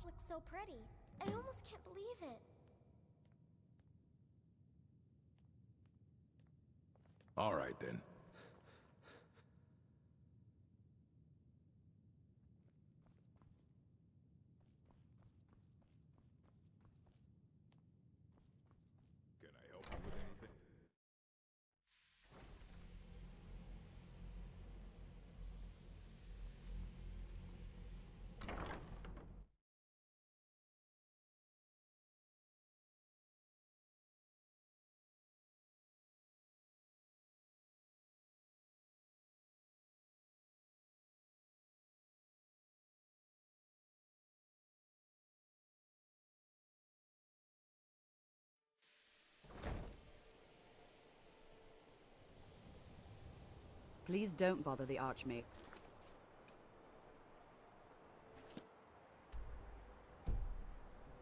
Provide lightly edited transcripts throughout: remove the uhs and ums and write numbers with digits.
looks so pretty. I almost can't believe it. All right, then. Can I help you with anything? Please don't bother the Archmage.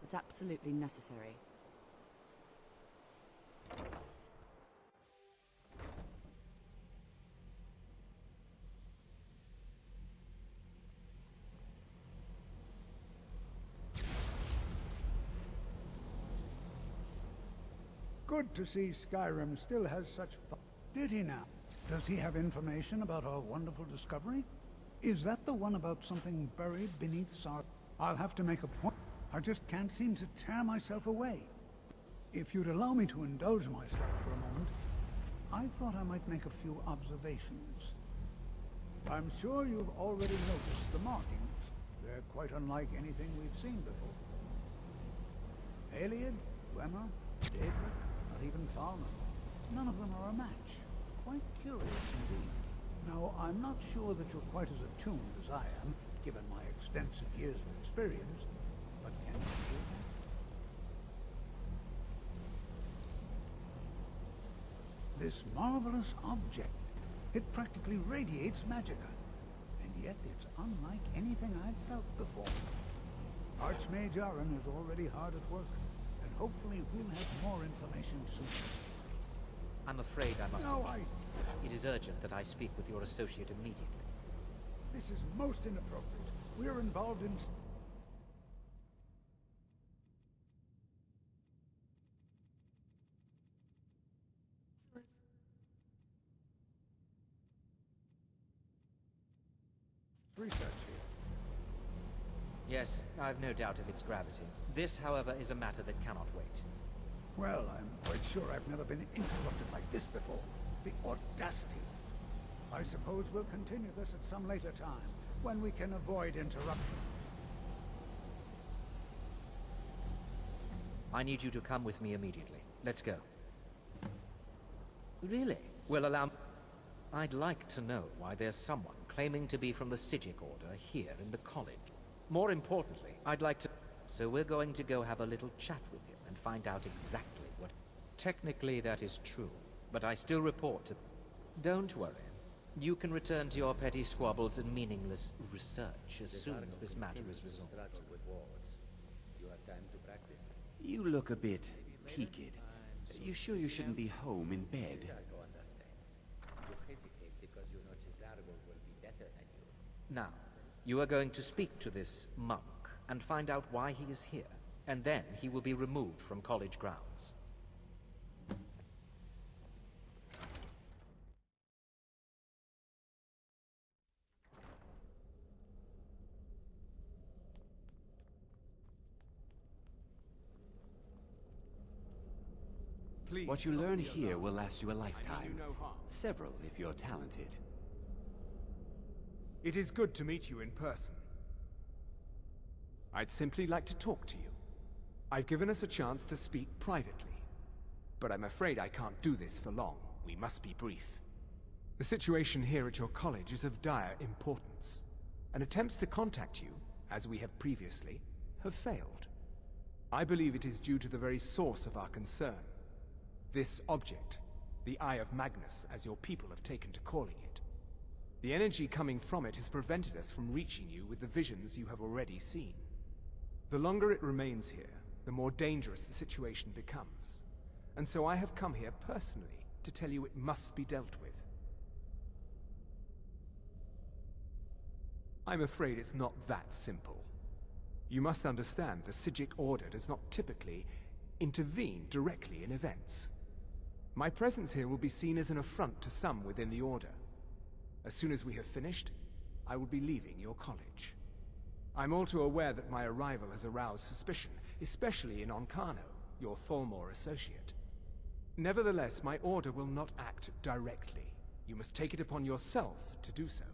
It's absolutely necessary. Good to see Skyrim still has such fun. Did he now? Does he have information about our wonderful discovery? Is that the one about something buried beneath Sar? I'll have to make a point. I just can't seem to tear myself away. If you'd allow me to indulge myself for a moment, I thought I might make a few observations. I'm sure you've already noticed the markings. They're quite unlike anything we've seen before. Aliad, Gwemmer, Daedric, not even Falman. None of them are a match. Quite curious indeed. Now, I'm not sure that you're quite as attuned as I am, given my extensive years of experience, but can you feel that? This marvelous object, it practically radiates magicka, and yet it's unlike anything I've felt before. Archmage Aaron is already hard at work, and hopefully we'll have more information soon. I'm afraid I must... No, It is urgent that I speak with your associate immediately. This is most inappropriate. We're involved in... research here. Yes, I've no doubt of its gravity. This, however, is a matter that cannot wait. Well, I'm quite sure I've never been interrupted like this before. The audacity. I suppose we'll continue this at some later time, when we can avoid interruption. I need you to come with me immediately. Let's go. Really? Well, allow me... I'd like to know why there's someone claiming to be from the Psijic Order here in the college. More importantly, I'd like to... So we're going to go have a little chat with him and find out exactly what... Technically, that is true, but I still report to... Don't worry. You can return to your petty squabbles and meaningless research as soon as this matter is resolved. You look a bit peaked. You sure you shouldn't be home in bed? Now, you are going to speak to this monk and find out why he is here, and then he will be removed from college grounds. What you learn here will last you a lifetime. Several, if you're talented. It is good to meet you in person. I'd simply like to talk to you. I've given us a chance to speak privately, but I'm afraid I can't do this for long. We must be brief. The situation here at your college is of dire importance, and attempts to contact you, as we have previously, have failed. I believe it is due to the very source of our concern. This object, the Eye of Magnus, as your people have taken to calling it. The energy coming from it has prevented us from reaching you with the visions you have already seen. The longer it remains here, the more dangerous the situation becomes. And so I have come here personally to tell you it must be dealt with. I'm afraid it's not that simple. You must understand, the Psijic Order does not typically intervene directly in events. My presence here will be seen as an affront to some within the Order. As soon as we have finished, I will be leaving your college. I'm all too aware that my arrival has aroused suspicion, especially in Onkano, your Thalmor associate. Nevertheless, my Order will not act directly. You must take it upon yourself to do so.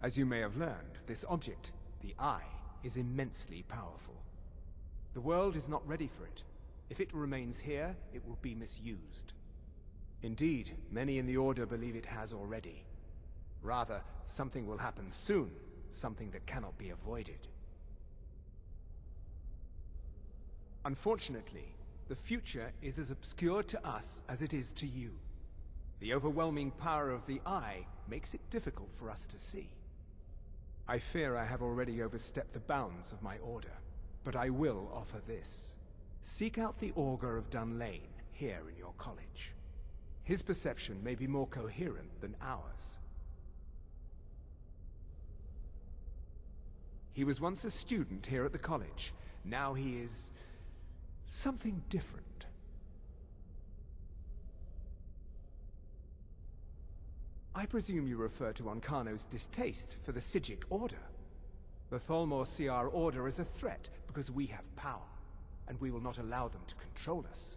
As you may have learned, this object, the Eye, is immensely powerful. The world is not ready for it. If it remains here, it will be misused. Indeed, many in the Order believe it has already. Rather, something will happen soon, something that cannot be avoided. Unfortunately, the future is as obscure to us as it is to you. The overwhelming power of the Eye makes it difficult for us to see. I fear I have already overstepped the bounds of my Order, but I will offer this. Seek out the Augur of Dunlane here in your college. His perception may be more coherent than ours. He was once a student here at the college. Now he is something different. I presume you refer to Onkano's distaste for the Psijic Order. The Thalmor see our Order as a threat because we have power, and we will not allow them to control us.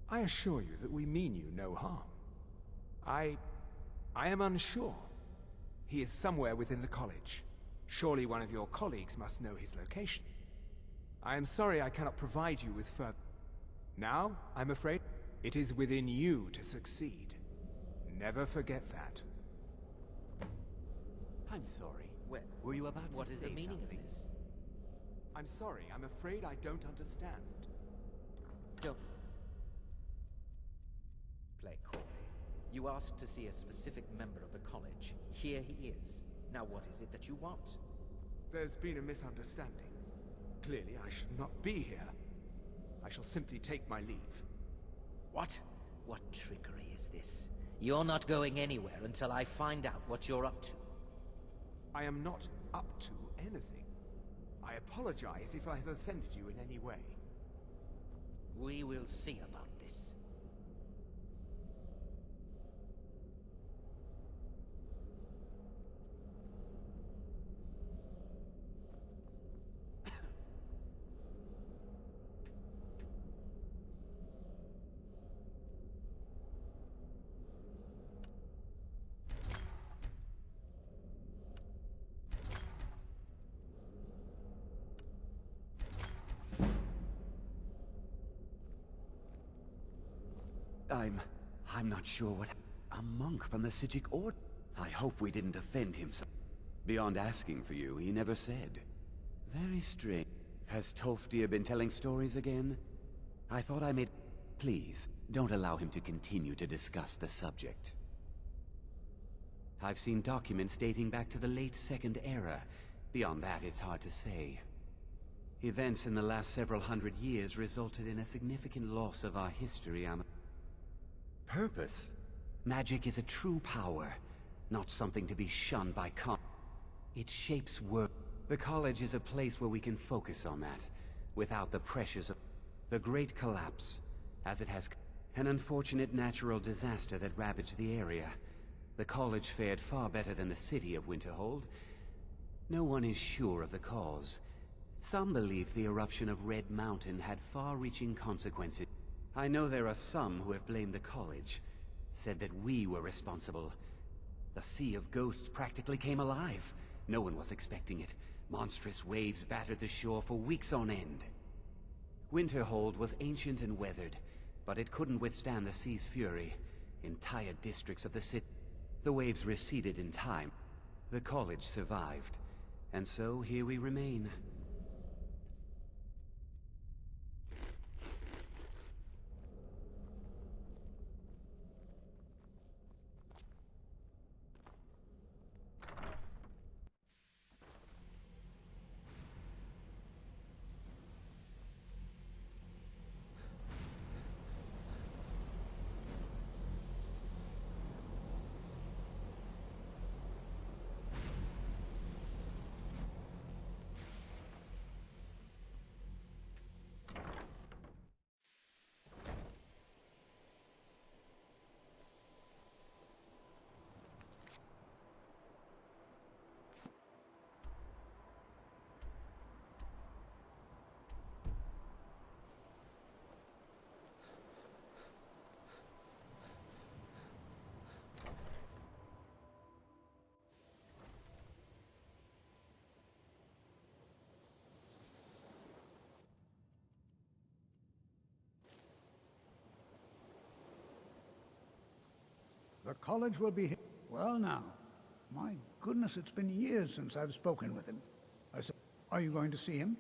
I assure you that we mean you no harm. I am unsure. He is somewhere within the college. Surely one of your colleagues must know his location. I am sorry I cannot provide you with further... Now, I'm afraid, it is within you to succeed. Never forget that. I'm sorry. Well, Were you about to what is the say meaning something? of this? I'm sorry, I'm afraid I don't understand. Don't play coy. You asked to see a specific member of the college. Here he is. Now what is it that you want? There's been a misunderstanding. Clearly, I should not be here. I shall simply take my leave. What? What trickery is this? You're not going anywhere until I find out what you're up to. I am not up to anything. I apologize if I have offended you in any way. We will see about this. I'm not sure what... A monk from the Psijic Order? I hope we didn't offend him so... Beyond asking for you, he never said. Very strange. Has Toftir been telling stories again? I thought I made... Please, don't allow him to continue to discuss the subject. I've seen documents dating back to the late Second Era. Beyond that, it's hard to say. Events in the last several hundred years resulted in a significant loss of our history, Purpose? Magic is a true power, not something to be shunned by It shapes world. The college is a place where we can focus on that, without the pressures of the Great Collapse, as it has an unfortunate natural disaster that ravaged the area. The college fared far better than the city of Winterhold. No one is sure of the cause. Some believe the eruption of Red Mountain had far-reaching consequences. I know there are some who have blamed the college, said that we were responsible. The Sea of Ghosts practically came alive. No one was expecting it. Monstrous waves battered the shore for weeks on end. Winterhold was ancient and weathered, but it couldn't withstand the sea's fury. Entire districts of the city. The waves receded in time. The college survived, and so here we remain. The college will be... Well now, my goodness, it's been years since I've spoken with him. I said, are you going to see him?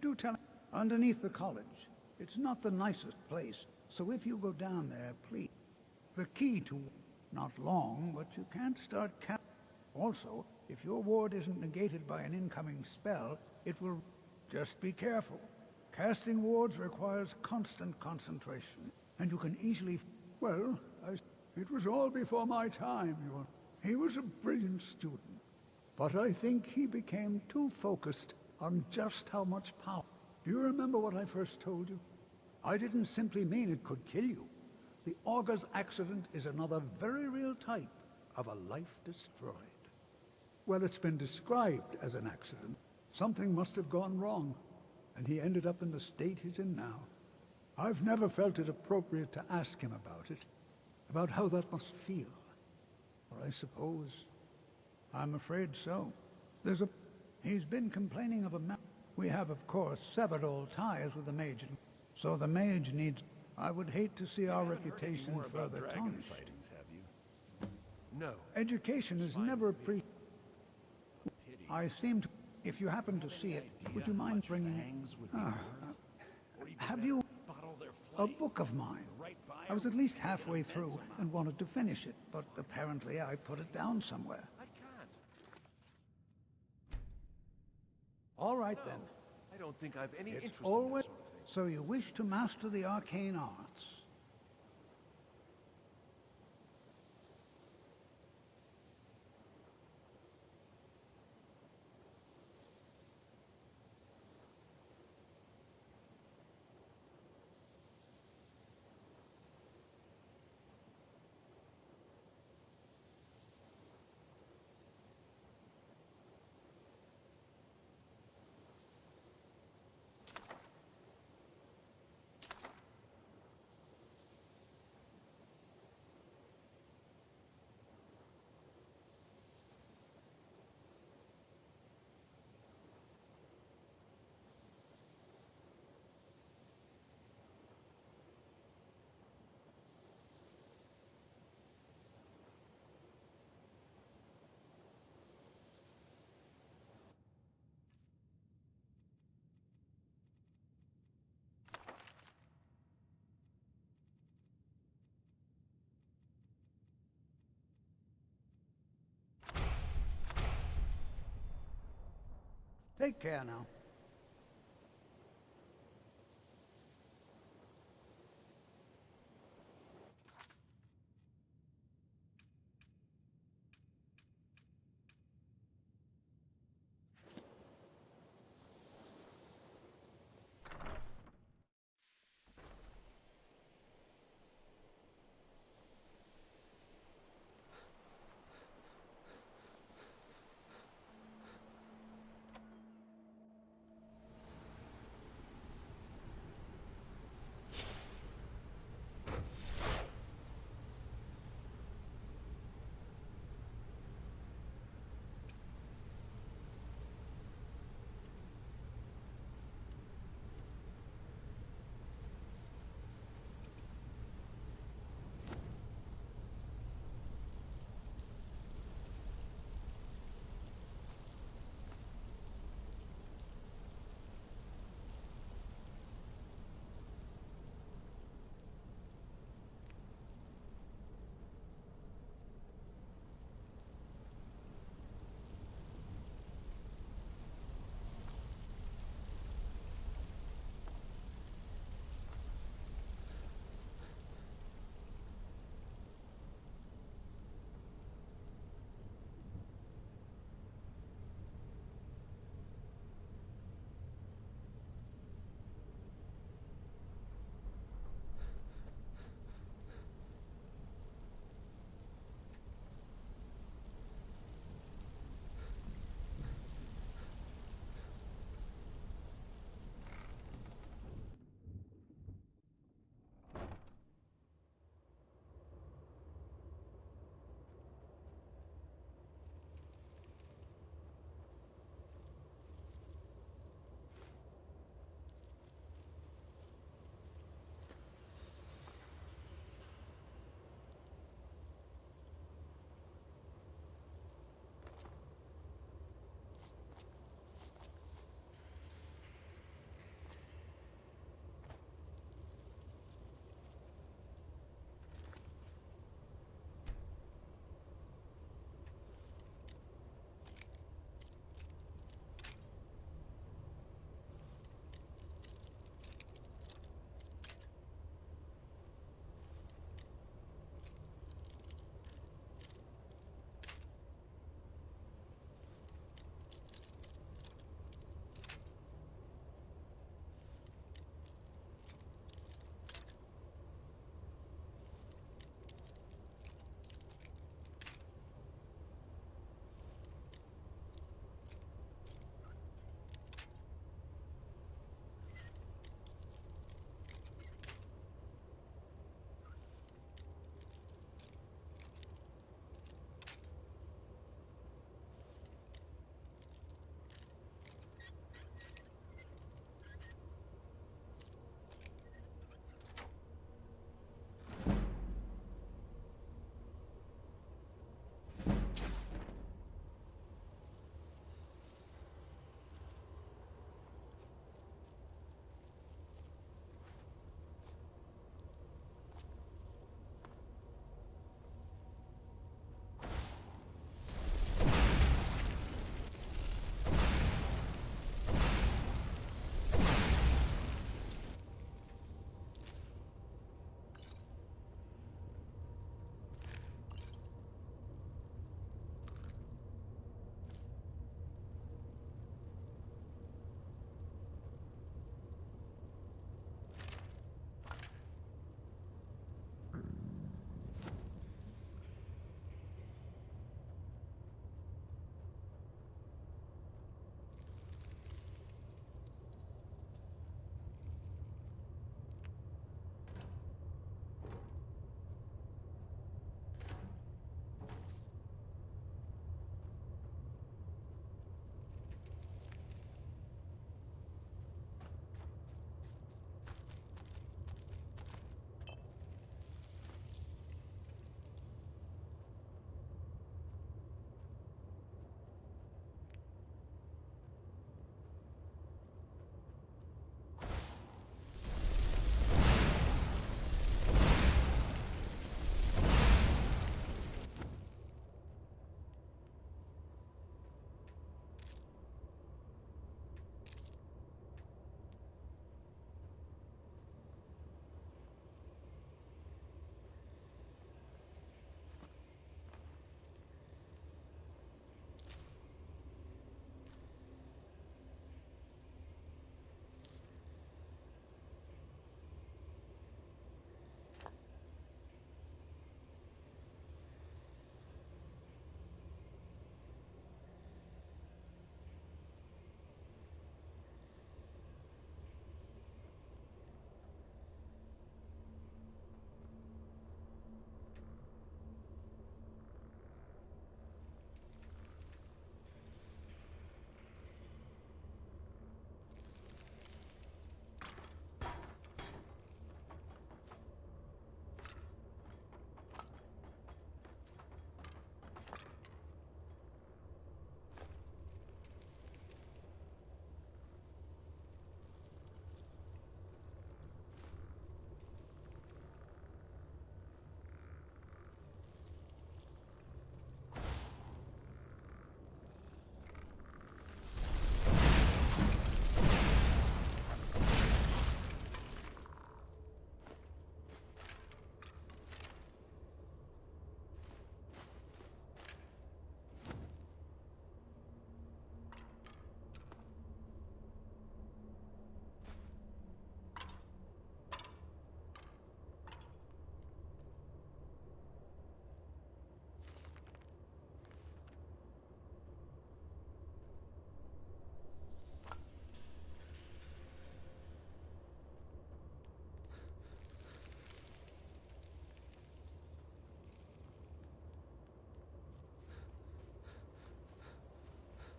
Do tell him. Underneath the college. It's not the nicest place, so if you go down there, please. The key to... Not long, but you can't start Also, if your ward isn't negated by an incoming spell, it will... Just be careful. Casting wards requires constant concentration, and you can easily... Well, it was all before my time, He was a brilliant student, but I think he became too focused on just how much power. Do you remember what I first told you? I didn't simply mean it could kill you. The Augur's accident is another very real type of a life destroyed. Well, it's been described as an accident. Something must have gone wrong, and he ended up in the state he's in now. I've never felt it appropriate to ask him about it, about how that must feel. Or I suppose... I'm afraid so. He's been complaining of a We have, of course, severed all ties with the mage, so the mage needs... I would hate to see our reputation further tarnished. Sightings, have you? No. Education is never I seem to... If you happen to see it, would you mind bringing it? Have you... A book of mine. I was at least halfway through and wanted to finish it, but apparently I put it down somewhere. I can't. All right then. I don't think I've any It's interest always... in that sort of thing. So you wish to master the arcane arts? Take care now.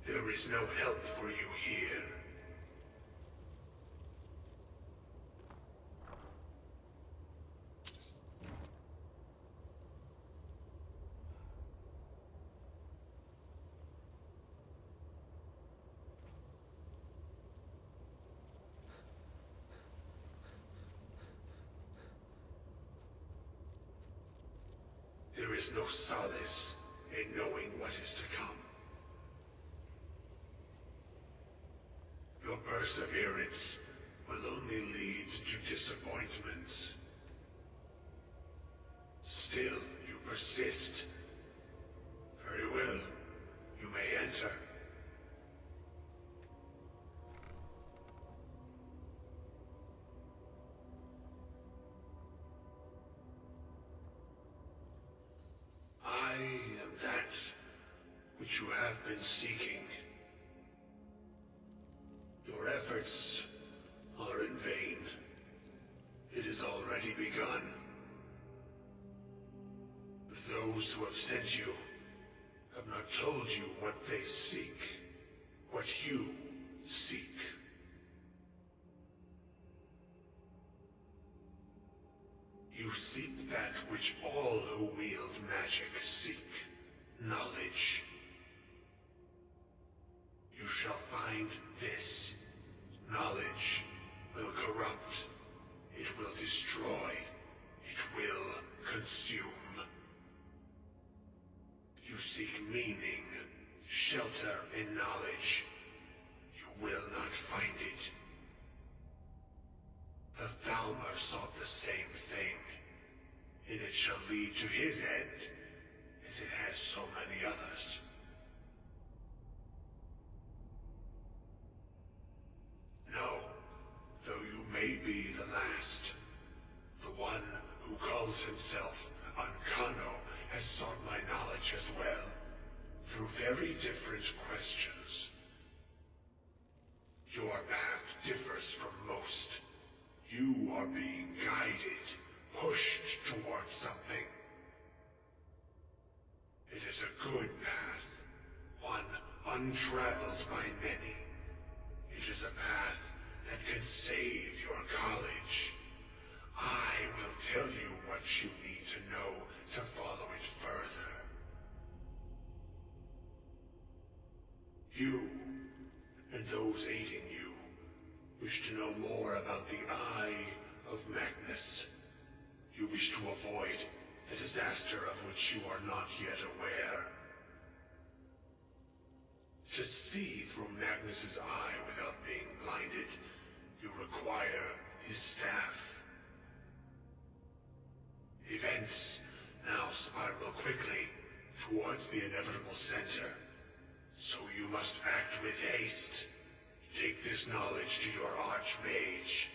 There is no help for you here. There is no solace in knowing what is to come. Your perseverance will only lead to disappointments. Still, you persist. Very well. You may enter. I am that which you have been seeking. Your efforts are in vain. It has already begun. But those who have sent you have not told you what they seek, what you seek. You seek that which all who wield magic seek, knowledge. You shall find this. Knowledge will corrupt. It will destroy. It will consume. You seek meaning, shelter in knowledge. You will not find it. The Thalmor sought the same thing, and it shall lead to his end, as it has so many others. No, though you may be the last, the one who calls himself Ancano has sought my knowledge as well, through very different questions. Your path differs from most. You are being guided, pushed towards something. It is a good path, one untraveled by many. It is a path that can save your college. I will tell you what you need to know to follow it further. You, and those aiding you, wish to know more about the Eye of Magnus. You wish to avoid the disaster of which you are not yet aware. To see through Magnus's eye without being blinded, you require his staff. Events now spiral quickly towards the inevitable center, so you must act with haste. Take this knowledge to your Archmage.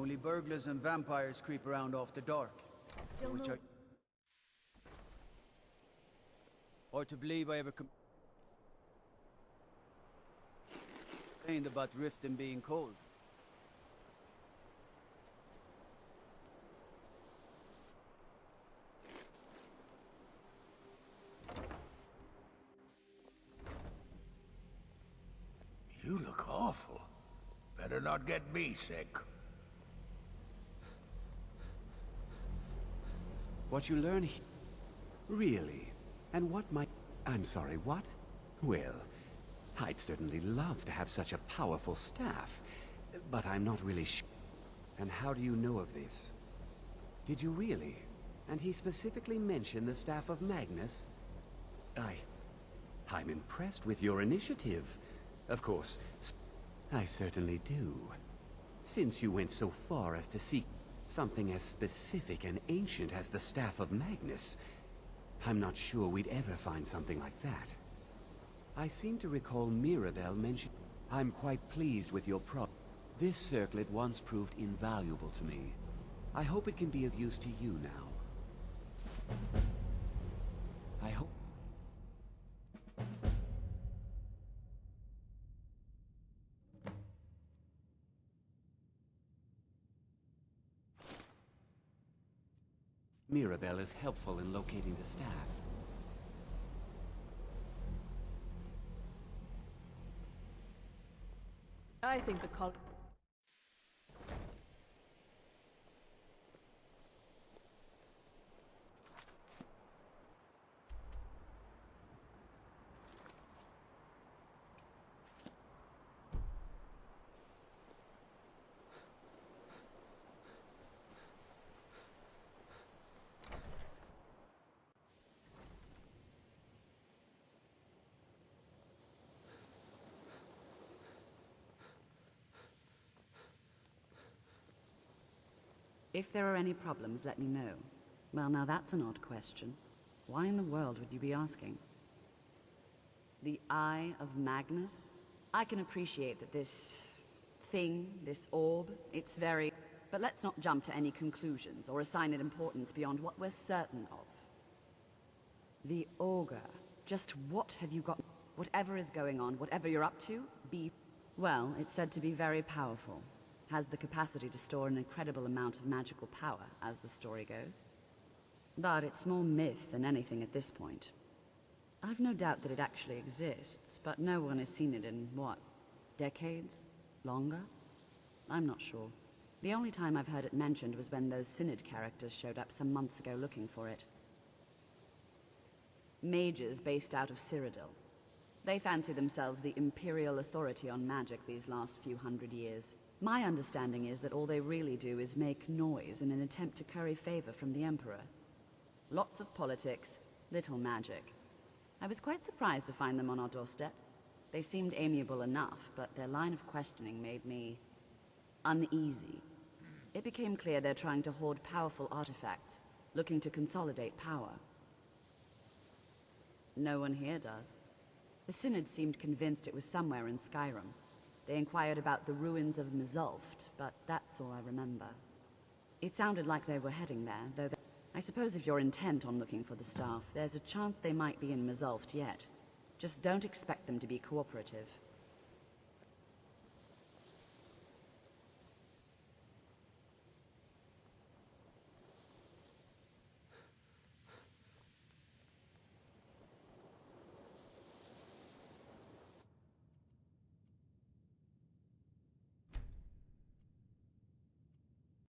Only burglars and vampires creep around after dark. Still Which no... Or to believe I ever complained about Riften being cold. You look awful. Better not get me sick. What you learn Really? And what might... I'm sorry, what? Well, I'd certainly love to have such a powerful staff, but I'm not really sure. And how do you know of this? Did you really? And he specifically mentioned the staff of Magnus? I'm impressed with your initiative. Of course, I certainly do. Since you went so far as to seek something as specific and ancient as the staff of Magnus, I'm not sure we'd ever find something like that. I seem to recall Mirabelle mention. I'm quite pleased with your This circlet once proved invaluable to me. I hope it can be of use to you now. I hope... Mirabelle is helpful in locating the staff. I think the col... If there are any problems, let me know. Well, now that's an odd question. Why in the world would you be asking? The Eye of Magnus? I can appreciate that this thing, this orb, it's very... But let's not jump to any conclusions or assign it importance beyond what we're certain of. The Augur. Just what have you got? Whatever is going on, whatever you're up to, be... Well, it's said to be very powerful. Has the capacity to store an incredible amount of magical power, as the story goes. But it's more myth than anything at this point. I've no doubt that it actually exists, but no one has seen it in, what, decades? Longer? I'm not sure. The only time I've heard it mentioned was when those Synod characters showed up some months ago looking for it. Mages based out of Cyrodiil. They fancy themselves the imperial authority on magic these last few hundred years. My understanding is that all they really do is make noise in an attempt to curry favor from the Emperor. Lots of politics, little magic. I was quite surprised to find them on our doorstep. They seemed amiable enough, but their line of questioning made me... uneasy. It became clear they're trying to hoard powerful artifacts, looking to consolidate power. No one here does. The Synod seemed convinced it was somewhere in Skyrim. They inquired about the ruins of Mzulft, but that's all I remember. It sounded like they were heading there, though I suppose if you're intent on looking for the staff, there's a chance they might be in Mzulft yet. Just don't expect them to be cooperative.